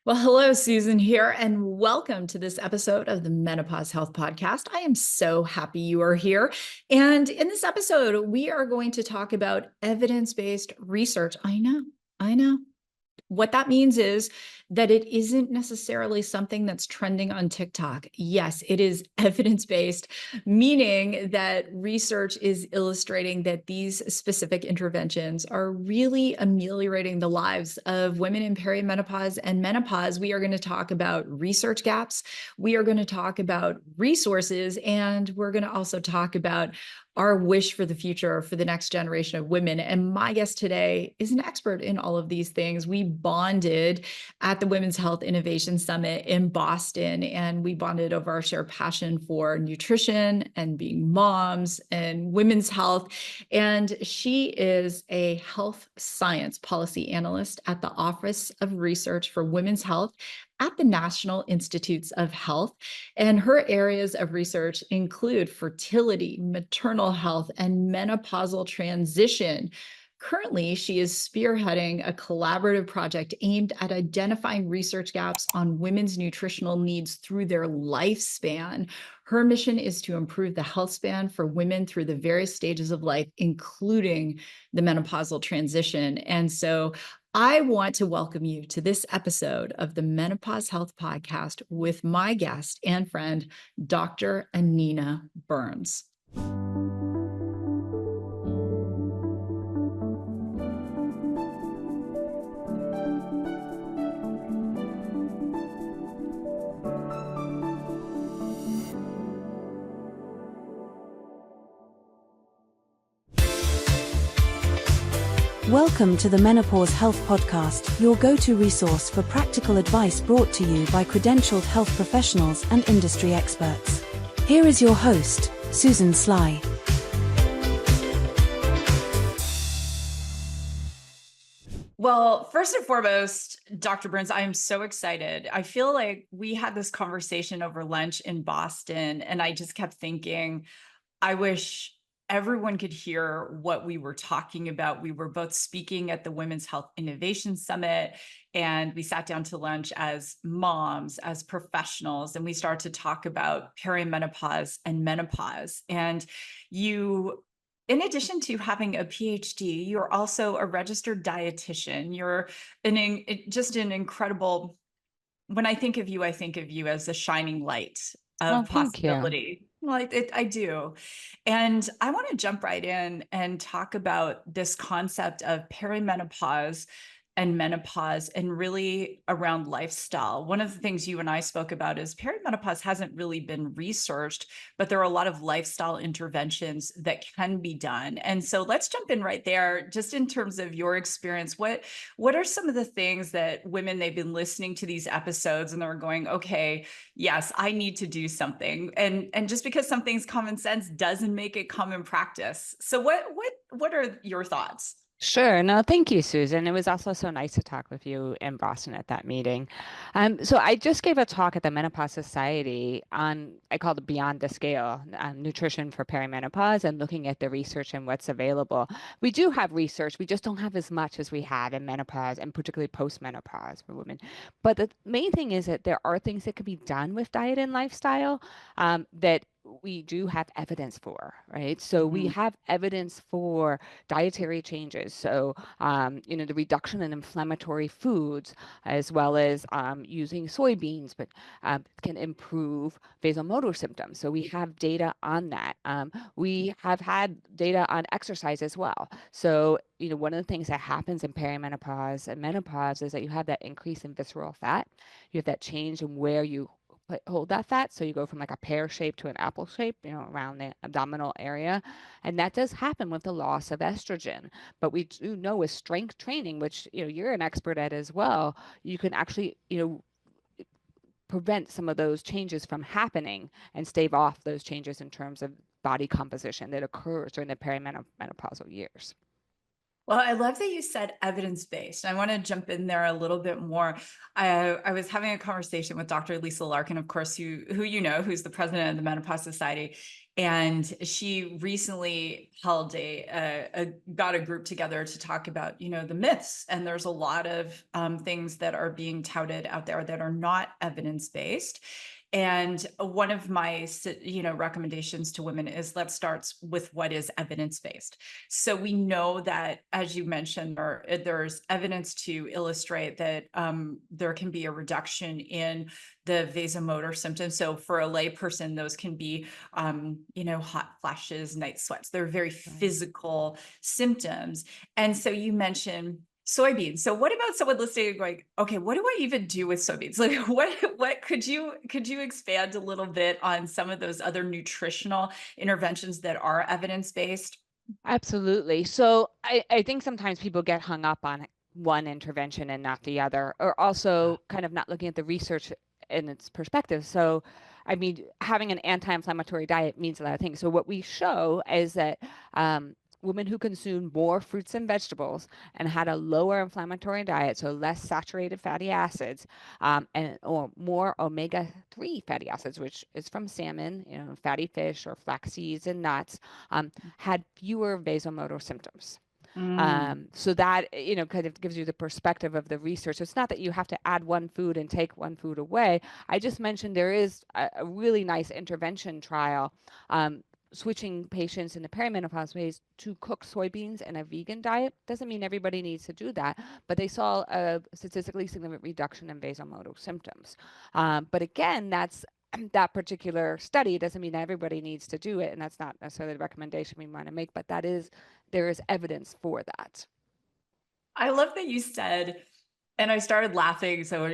Well, hello, Susan here, and welcome to this episode of the Menopause Health Podcast. I am so happy you are here. And in this episode, we are going to talk about evidence-based research. I know. What that means is that it isn't necessarily something that's trending on TikTok. Yes, it is evidence-based, meaning that research is illustrating that these specific interventions are really ameliorating the lives of women in perimenopause and menopause. We are going to talk about research gaps. We are going to talk about resources, and we're going to also talk about our wish for the future for the next generation of women. And my guest today is an expert in all of these things. We bonded at the Women's Health Innovation Summit in Boston, and we bonded over our shared passion for nutrition and being moms and women's health. And she is a health science policy analyst at the Office of Research for Women's Health at the National Institutes of Health. And her areas of research include fertility, maternal health, and menopausal transition. Currently, she is spearheading a collaborative project aimed at identifying research gaps on women's nutritional needs through their lifespan. Her mission is to improve the health span for women through the various stages of life, including the menopausal transition. And so I want to welcome you to this episode of the Menopause Health Podcast with my guest and friend, Dr. Annina Burns. Welcome to the Menopause Health Podcast, your go-to resource for practical advice brought to you by credentialed health professionals and industry experts. Here is your host, Susan Sly. Well, first and foremost, Dr. Burns, I am so excited. I feel like we had this conversation over lunch in Boston, and I just kept thinking, I wish everyone could hear what we were talking about. We were both speaking at the Women's Health Innovation Summit, and we sat down to lunch as moms, as professionals, and we started to talk about perimenopause and menopause. And you, in addition to having a PhD, you're also a registered dietitian. You're just an incredible, when I think of you as a shining light of Thank you. possibility. Well, I do. And I want to jump right in and talk about this concept of perimenopause and menopause and really around lifestyle. One of the things you and I spoke about is perimenopause hasn't really been researched, but there are a lot of lifestyle interventions that can be done. And so let's jump in right there, just in terms of your experience. What are some of the things that women, they've been listening to these episodes and they're going, okay, yes, I need to do something. And just because something's common sense doesn't make it common practice. So what are your thoughts? Sure. No, thank you, Susan. It was also so nice to talk with you in Boston at that meeting. So I just gave a talk at the Menopause Society on, I called it Beyond the Scale, nutrition for perimenopause and looking at the research and what's available. We do have research. We just don't have as much as we had in menopause and particularly post-menopause for women. But the main thing is that there are things that can be done with diet and lifestyle that we do have evidence for, right? So we have evidence for dietary changes. So, the reduction in inflammatory foods, as well as using soybeans, but can improve vasomotor symptoms. So we have data on that. We have had data on exercise as well. So, one of the things that happens in perimenopause and menopause is that you have that increase in visceral fat. You have that change in where you hold that fat. So you go from like a pear shape to an apple shape, around the abdominal area. And that does happen with the loss of estrogen. But we do know with strength training, which, you're an expert at as well, you can actually, prevent some of those changes from happening and stave off those changes in terms of body composition that occurs during the perimenopausal years. Well, I love that you said evidence-based. I want to jump in there a little bit more. I was having a conversation with Dr. Lisa Larkin, of course, who who's the president of the Menopause Society. And she recently held got a group together to talk about, the myths. And there's a lot of things that are being touted out there that are not evidence-based. And one of my, recommendations to women is let's start with what is evidence-based. So we know that, as you mentioned, there's evidence to illustrate that there can be a reduction in the vasomotor symptoms. So for a lay person, those can be, hot flashes, night sweats. They're very physical symptoms. And so you mentioned soybeans. So what about someone listening and going, okay, what do I even do with soybeans? Like what could you expand a little bit on some of those other nutritional interventions that are evidence-based? Absolutely. So I think sometimes people get hung up on one intervention and not the other, or also kind of not looking at the research in its perspective. So, I mean, having an anti-inflammatory diet means a lot of things. So what we show is that women who consume more fruits and vegetables and had a lower inflammatory diet, so less saturated fatty acids, and or more omega-3 fatty acids, which is from salmon, fatty fish or flax seeds and nuts, had fewer vasomotor symptoms. So that, kind of gives you the perspective of the research. It's not that you have to add one food and take one food away. I just mentioned there is a really nice intervention trial, switching patients in the perimenopause phase to cook soybeans in a vegan diet. Doesn't mean everybody needs to do that, but they saw a statistically significant reduction in vasomotor symptoms. But again, that particular study doesn't mean everybody needs to do it, and that's not necessarily the recommendation we want to make, but there is evidence for that. I love that you said, and I started laughing. So,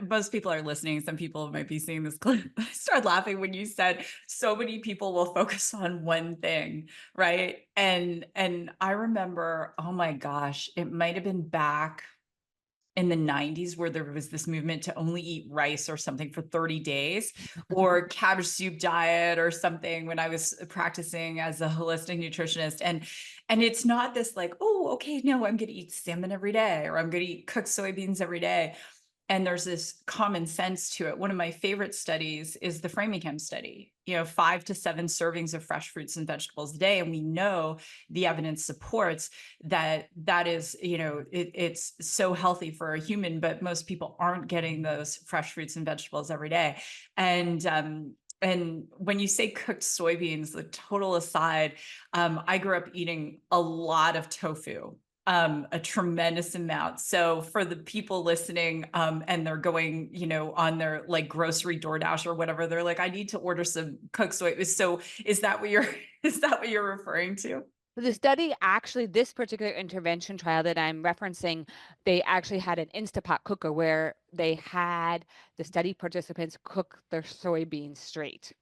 most people are listening. Some people might be seeing this clip. I started laughing when you said so many people will focus on one thing, right? And I remember, oh my gosh, it might have been back in the 90s where there was this movement to only eat rice or something for 30 days, or cabbage soup diet or something, when I was practicing as a holistic nutritionist. And it's not this like, oh, okay, no, I'm going to eat salmon every day, or I'm going to eat cooked soybeans every day. And there's this common sense to it. One of my favorite studies is the Framingham study, 5 to 7 servings of fresh fruits and vegetables a day. And we know the evidence supports that is, it's so healthy for a human, but most people aren't getting those fresh fruits and vegetables every day. And when you say cooked soybeans, the total aside, I grew up eating a lot of tofu, a tremendous amount. So for the people listening, and they're going, on their like grocery DoorDash or whatever, they're like, I need to order some cooked soy. So is that what you're, is that what you're referring to? The study, actually, this particular intervention trial that I'm referencing, they actually had an Instapot cooker where they had the study participants cook their soybeans straight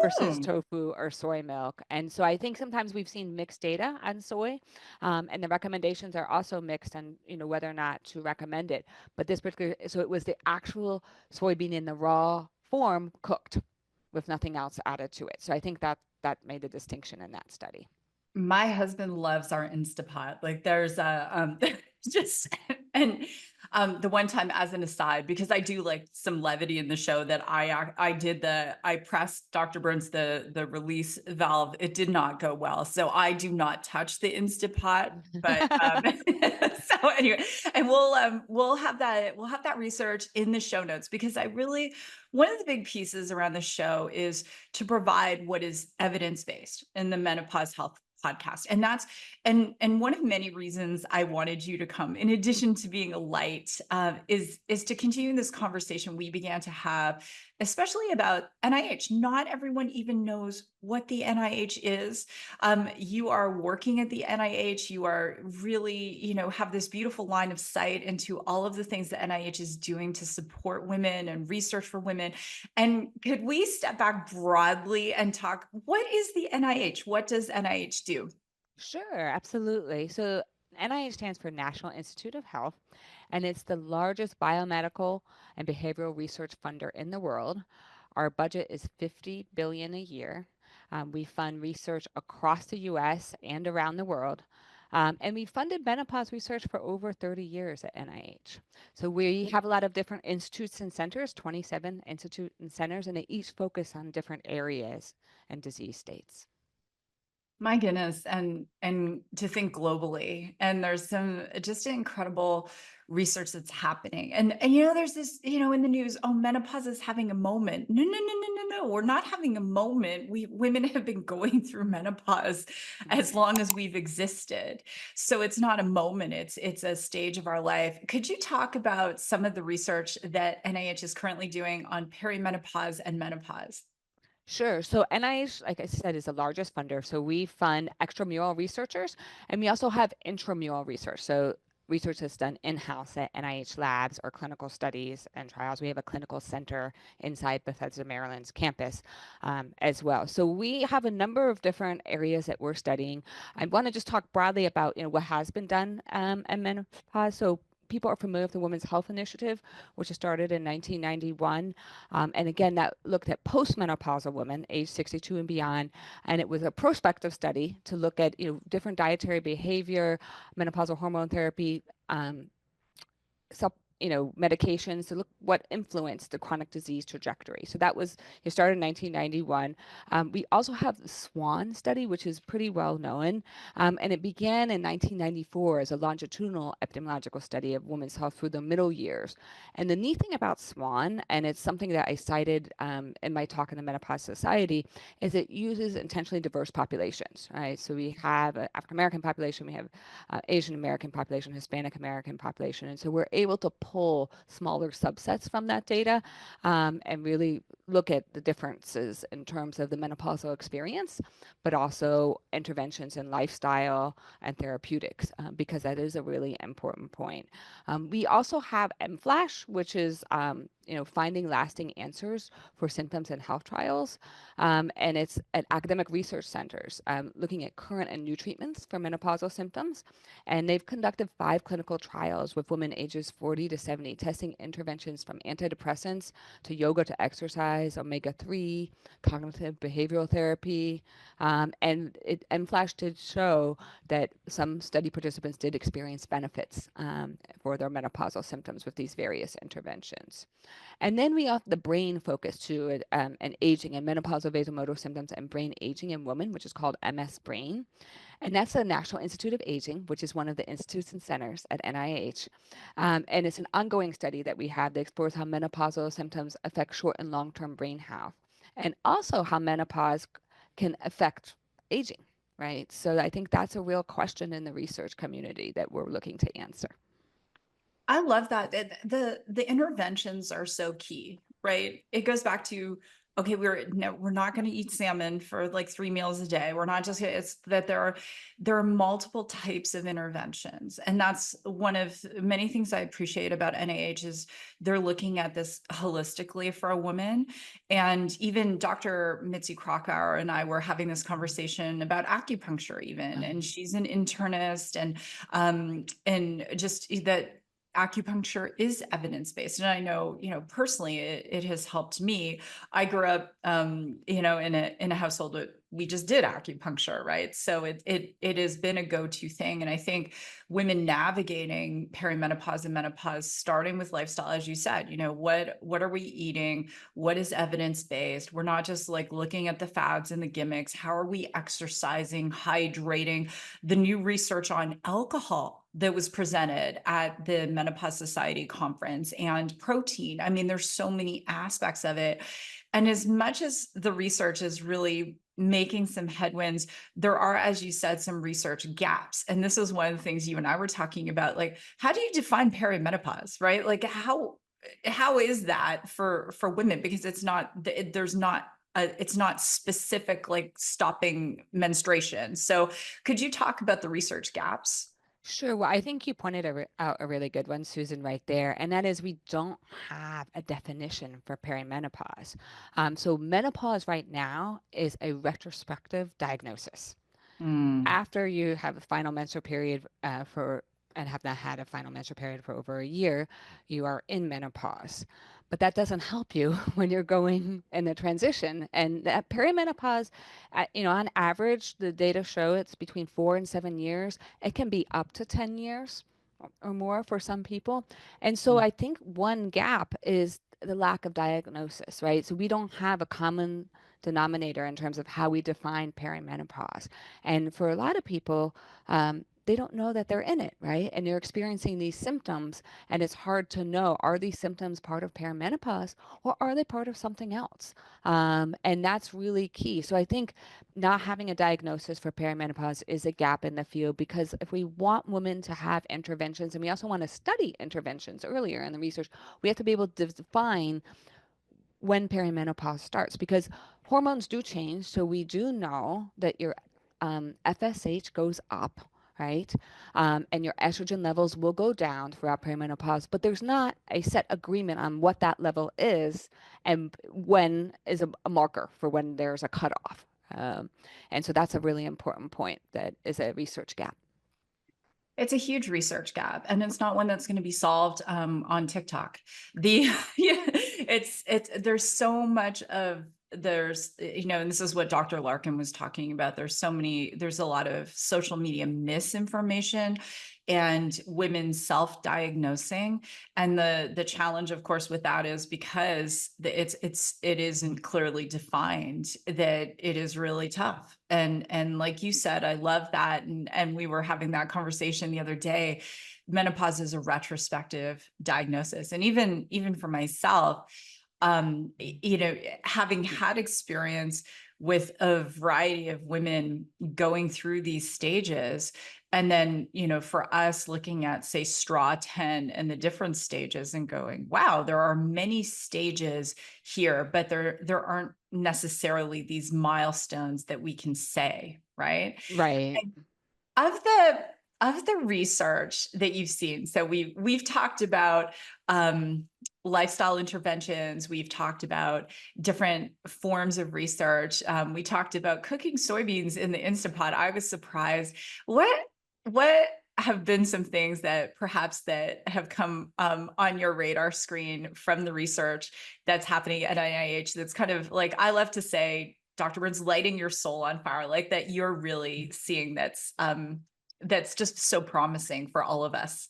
versus Oh, tofu or soy milk. And so I think sometimes we've seen mixed data on soy, and the recommendations are also mixed on, whether or not to recommend it. But this particular, so it was the actual soybean in the raw form cooked with nothing else added to it. So I think that made the distinction in that study. my husband loves our Instapot. Like there's just, and the one time, as an aside, because I do like some levity in the show, that I pressed Dr. Burns the release valve. It did not go well. So I do not touch the Instapot, but so anyway, and we'll have that research in the show notes, because one of the big pieces around the show is to provide what is evidence-based in the Menopause Health Podcast. And that's, and one of many reasons I wanted you to come, in addition to being a light, is to continue this conversation we began to have, especially about NIH. Not everyone even knows what the NIH is. You are working at the NIH. You are really, have this beautiful line of sight into all of the things that NIH is doing to support women and research for women. And could we step back broadly and talk, what is the NIH? What does NIH do? Sure, absolutely. So NIH stands for National Institute of Health, and it's the largest biomedical and behavioral research funder in the world. Our budget is 50 billion a year. We fund research across the US and around the world. And we funded menopause research for over 30 years at NIH. So we have a lot of different institutes and centers, 27 institutes and centers, and they each focus on different areas and disease states. My goodness, and to think globally, and there's some just incredible research that's happening. And there's this, in the news, oh, menopause is having a moment. No, no, no, no, no, no. We're not having a moment. We women have been going through menopause as long as we've existed. So it's not a moment, it's a stage of our life. Could you talk about some of the research that NIH is currently doing on perimenopause and menopause? Sure. So NIH, like I said, is the largest funder. So we fund extramural researchers, and we also have intramural research. So research that's done in-house at NIH labs or clinical studies and trials. We have a clinical center inside Bethesda, Maryland's campus as well. So we have a number of different areas that we're studying. I want to just talk broadly about what has been done in menopause. So people are familiar with the Women's Health Initiative, which was started in 1991. And again, that looked at postmenopausal women, age 62 and beyond. And it was a prospective study to look at different dietary behavior, menopausal hormone therapy, sup, medications to look what influenced the chronic disease trajectory. So that was, it started in 1991. We also have the SWAN study, which is pretty well known. And it began in 1994 as a longitudinal epidemiological study of women's health through the middle years. And the neat thing about SWAN, and it's something that I cited in my talk in the Menopause Society, is it uses intentionally diverse populations, right? So we have an African American population, we have Asian American population, Hispanic American population. And so we're able to pull smaller subsets from that data and really look at the differences in terms of the menopausal experience, but also interventions in lifestyle and therapeutics, because that is a really important point. We also have MFLASH, which is finding lasting answers for symptoms in health trials. And it's at academic research centers looking at current and new treatments for menopausal symptoms. And they've conducted 5 clinical trials with women ages 40 to 70, testing interventions from antidepressants to yoga to exercise, omega-3, cognitive behavioral therapy. And MFLASH did show that some study participants did experience benefits for their menopausal symptoms with these various interventions. And then we have the brain focus too, and aging and menopausal vasomotor symptoms and brain aging in women, which is called MS Brain. And that's the National Institute of Aging, which is one of the institutes and centers at NIH. And it's an ongoing study that we have that explores how menopausal symptoms affect short and long-term brain health, and also how menopause can affect aging, right? So I think that's a real question in the research community that we're looking to answer. I love that. The interventions are so key, right? It goes back to, okay, we're not going to eat salmon for like 3 meals a day. We're not just, it's that there are multiple types of interventions. And that's one of many things I appreciate about NIH is they're looking at this holistically for a woman. And even Dr. Mitzi Krakauer and I were having this conversation about acupuncture even, and she's an internist, and just that acupuncture is evidence-based. And I know, personally, it has helped me. I grew up, in a household that we just did acupuncture, right? So it has been a go-to thing. And I think women navigating perimenopause and menopause, starting with lifestyle, as you said, what are we eating? What is evidence-based? We're not just like looking at the fads and the gimmicks. How are we exercising, hydrating? The new research on alcohol that was presented at the Menopause Society conference, and protein. I mean, there's so many aspects of it. And as much as the research is really making some headwinds, there are, as you said, some research gaps. And this is one of the things you and I were talking about, like, how do you define perimenopause, right? Like how is that for women? Because it's not specific, like stopping menstruation. So could you talk about the research gaps? Sure. Well, I think you pointed out a really good one, Susan, right there. And that is we don't have a definition for perimenopause. So menopause right now is a retrospective diagnosis. Mm. After you have a final menstrual period and have not had a final menstrual period for over a year, you are in menopause. but that doesn't help you when you're going in the transition. And that perimenopause, on average, the data show it's between 4 and 7 years. It can be up to 10 years or more for some people. And so I think one gap is the lack of diagnosis, right? So we don't have a common denominator in terms of how we define perimenopause. And for a lot of people, they don't know that they're in it, right? And they're experiencing these symptoms, and it's hard to know, are these symptoms part of perimenopause or are they part of something else? And that's really key. So I think not having a diagnosis for perimenopause is a gap in the field, because if we want women to have interventions, and we also want to study interventions earlier in the research, we have to be able to define when perimenopause starts, because hormones do change. So we do know that your FSH goes up, right? And your estrogen levels will go down throughout perimenopause, but there's not a set agreement on what that level is and when is a marker for when there's a cutoff. And so that's a really important point that is a research gap. It's a huge research gap, and it's not one that's going to be solved on TikTok. It's there's so much of there's and this is what Dr. Larkin was talking about. There's a lot of social media misinformation and women self-diagnosing, and the challenge, of course, with that is because it isn't clearly defined, that it is really tough. And like you said, I love that. And we were having that conversation the other day. Menopause is a retrospective diagnosis. And even for myself, having had experience with a variety of women going through these stages, and then, for us looking at, say, straw 10 and the different stages and going, wow, there are many stages here, but there aren't necessarily these milestones that we can say, right? Right. Of the research that you've seen, so we've talked about lifestyle interventions, we've talked about different forms of research, we talked about cooking soybeans in the Instapot. I was surprised. What have been some things that perhaps that have come on your radar screen from the research that's happening at NIH, that's kind of like, I love to say, Dr. Burns, lighting your soul on fire, like that you're really seeing that's just so promising for all of us?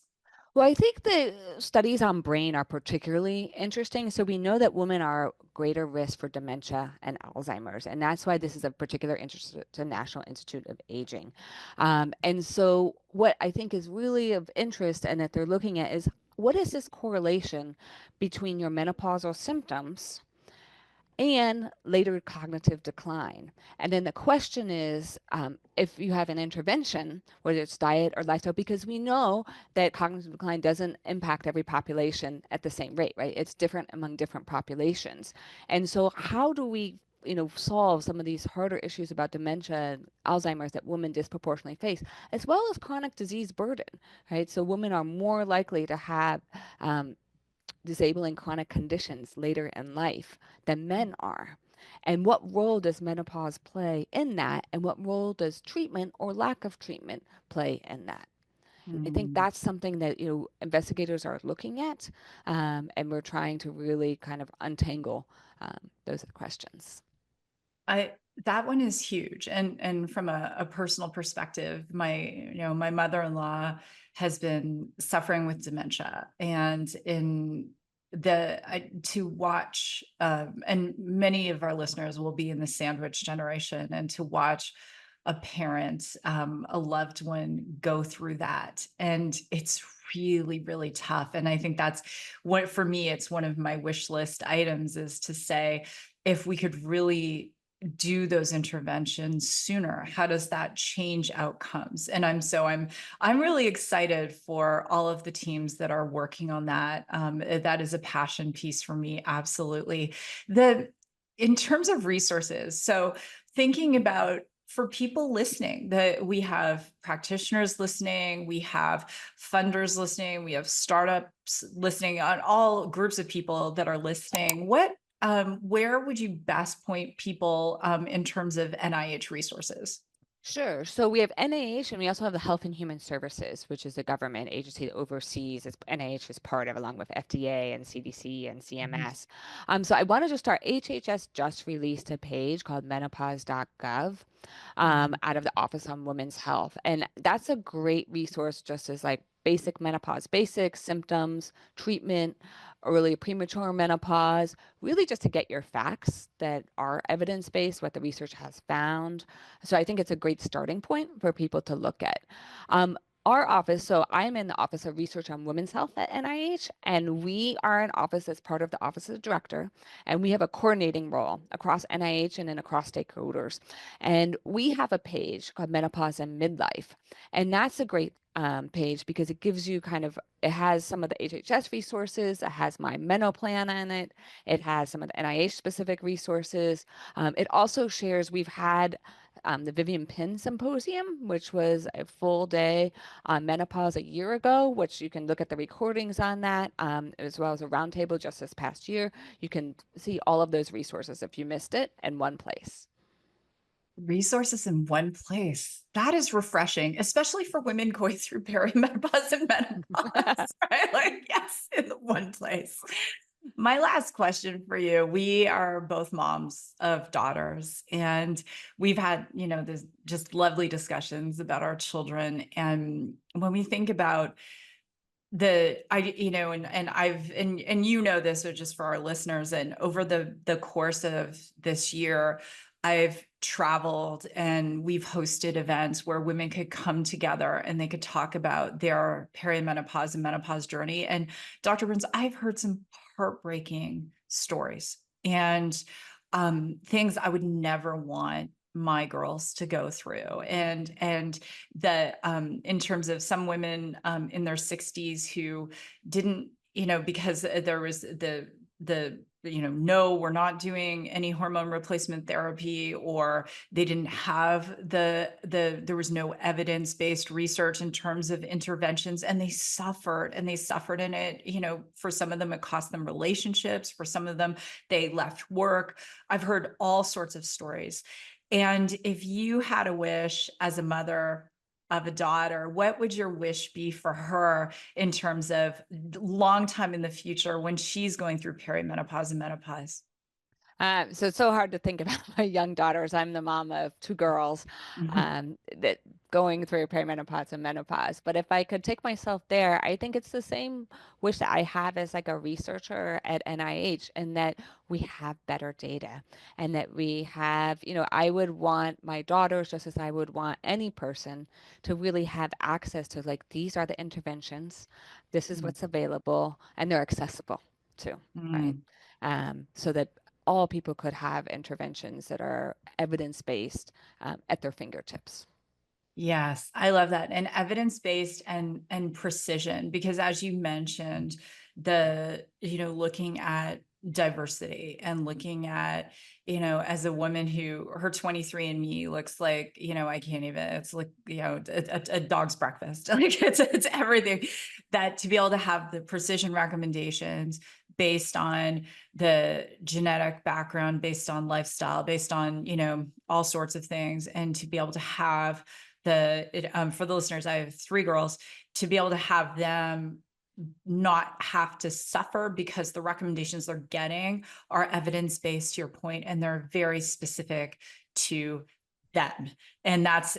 Well, I think the studies on brain are particularly interesting. So we know that women are greater risk for dementia and Alzheimer's, and that's why this is of particular interest to National Institute of Aging. And so what I think is really of interest and that they're looking at is, what is this correlation between your menopausal symptoms and later cognitive decline? And then the question is, if you have an intervention, whether it's diet or lifestyle, because we know that cognitive decline doesn't impact every population at the same rate, right? It's different among different populations. And so how do we solve some of these harder issues about dementia and Alzheimer's that women disproportionately face, as well as chronic disease burden, right? So women are more likely to have disabling chronic conditions later in life than men are. And what role does menopause play in that? And what role does treatment or lack of treatment play in that? I think that's something that investigators are looking at, and we're trying to really kind of untangle those questions. That one is huge. And from a personal perspective, my mother-in-law has been suffering with dementia, and to watch, and many of our listeners will be in the sandwich generation, and to watch a parent, a loved one go through that. And it's really, really tough. And I think that's what, for me, it's one of my wish list items, is to say, if we could really do those interventions sooner, how does that change outcomes? And I'm really excited for all of the teams that are working on that. That is a passion piece for me. Absolutely. In terms of resources, so thinking about, for people listening, that we have practitioners listening, we have funders listening, we have startups listening, on all groups of people that are listening. Where would you best point people in terms of NIH resources? Sure. So we have NIH and we also have the Health and Human Services, which is a government agency that oversees, as NIH is part of, along with FDA and CDC and Mhm. CMS. So I want to just start. HHS just released a page called menopause.gov Mhm. out of the Office on Women's Health. And that's a great resource just as like basic menopause basics, symptoms, treatment, early premature menopause, really just to get your facts that are evidence-based, what the research has found. So I think it's a great starting point for people to look at. Um, our office, so I'm in the Office of Research on Women's Health at NIH, and we are an office that's part of the Office of the Director, and we have a coordinating role across NIH and then across stakeholders. And we have a page called Menopause and Midlife, and that's a great page because it gives you it has some of the HHS resources, it has my Meno plan on it, it has some of the NIH specific resources. It also shares, we've had the Vivian Pinn Symposium, which was a full day on menopause a year ago, which you can look at the recordings on that, as well as a roundtable just this past year. You can see all of those resources if you missed it in one place. Resources in one place. That is refreshing, especially for women going through perimenopause and menopause, right? Like, yes, in the one place. My last question for you. We are both moms of daughters, and we've had, this just lovely discussions about our children. And when we think about and this, or just for our listeners, and over the course of this year, I've traveled and we've hosted events where women could come together and they could talk about their perimenopause and menopause journey. And Dr. Burns, I've heard some heartbreaking stories and things I would never want my girls to go through. And the in terms of some women in their 60s who didn't, because there was no, we're not doing any hormone replacement therapy, or they didn't have there was no evidence-based research in terms of interventions, and they suffered in it. For some of them, it cost them relationships. For some of them, they left work. I've heard all sorts of stories. And if you had a wish as a mother of a daughter, what would your wish be for her in terms of long time in the future when she's going through perimenopause and menopause? So it's so hard to think about my young daughters. I'm the mom of two girls Mhm. that going through perimenopause and menopause. But if I could take myself there, I think it's the same wish that I have as like a researcher at NIH, and that we have better data, and that we have, I would want my daughters, just as I would want any person, to really have access to, like, these are the interventions, this is what's available, and they're accessible too, right? Mm. So that all people could have interventions that are evidence-based at their fingertips. Yes, I love that. And evidence-based and precision, because as you mentioned, looking at diversity and looking at, as a woman who her 23andMe looks like, I can't even, it's like, a dog's breakfast. Like it's everything, that to be able to have the precision recommendations based on the genetic background, based on lifestyle, based on, all sorts of things, and to be able to have for the listeners, I have three girls, to be able to have them not have to suffer because the recommendations they're getting are evidence-based, to your point, and they're very specific to them. And that's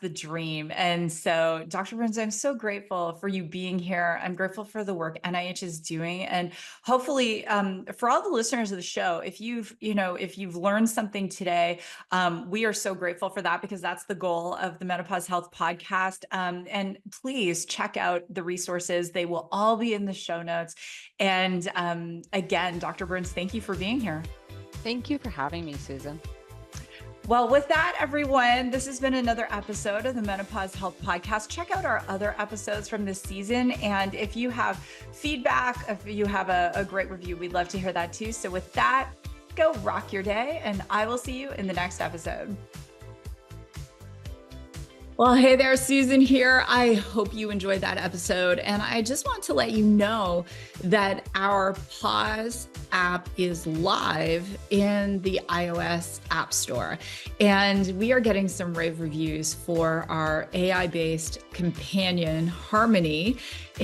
the dream. And so, Dr. Burns, I'm so grateful for you being here. I'm grateful for the work NIH is doing. And hopefully, for all the listeners of the show, if you've learned something today, we are so grateful for that, because that's the goal of the Menopause Health Podcast. And please check out the resources. They will all be in the show notes. And again, Dr. Burns, thank you for being here. Thank you for having me, Susan. Well, with that, everyone, this has been another episode of the Menopause Health Podcast. Check out our other episodes from this season. And if you have feedback, if you have a great review, we'd love to hear that too. So with that, go rock your day, and I will see you in the next episode. Well, hey there, Susan here. I hope you enjoyed that episode. And I just want to let you know that our pause app is live in the iOS App Store. And we are getting some rave reviews for our AI-based companion, Harmony,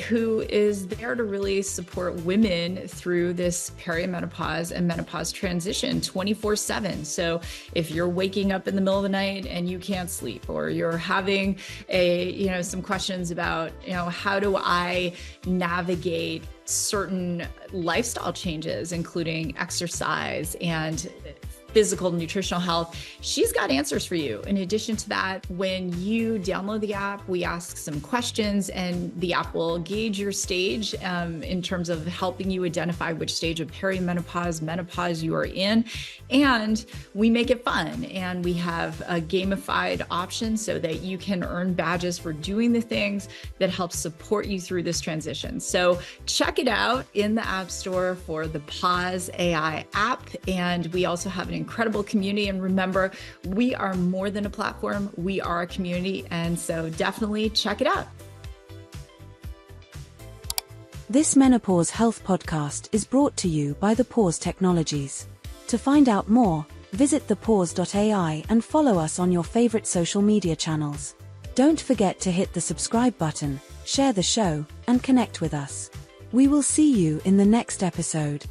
who is there to really support women through this perimenopause and menopause transition 24/7. So if you're waking up in the middle of the night and you can't sleep, or you're having some questions about, how do I navigate certain lifestyle changes, including exercise and physical nutritional health, she's got answers for you. In addition to that, when you download the app, we ask some questions and the app will gauge your stage in terms of helping you identify which stage of perimenopause, menopause you are in. And we make it fun, and we have a gamified option so that you can earn badges for doing the things that help support you through this transition. So check it out in the App Store for the Pause AI app. And we also have an incredible community. And remember, we are more than a platform, we are a community. And so definitely check it out. This Menopause Health Podcast is brought to you by the Pause Technologies. To find out more, visit thepause.ai and follow us on your favorite social media channels. Don't forget to hit the subscribe button, share the show, and connect with us. We will see you in the next episode.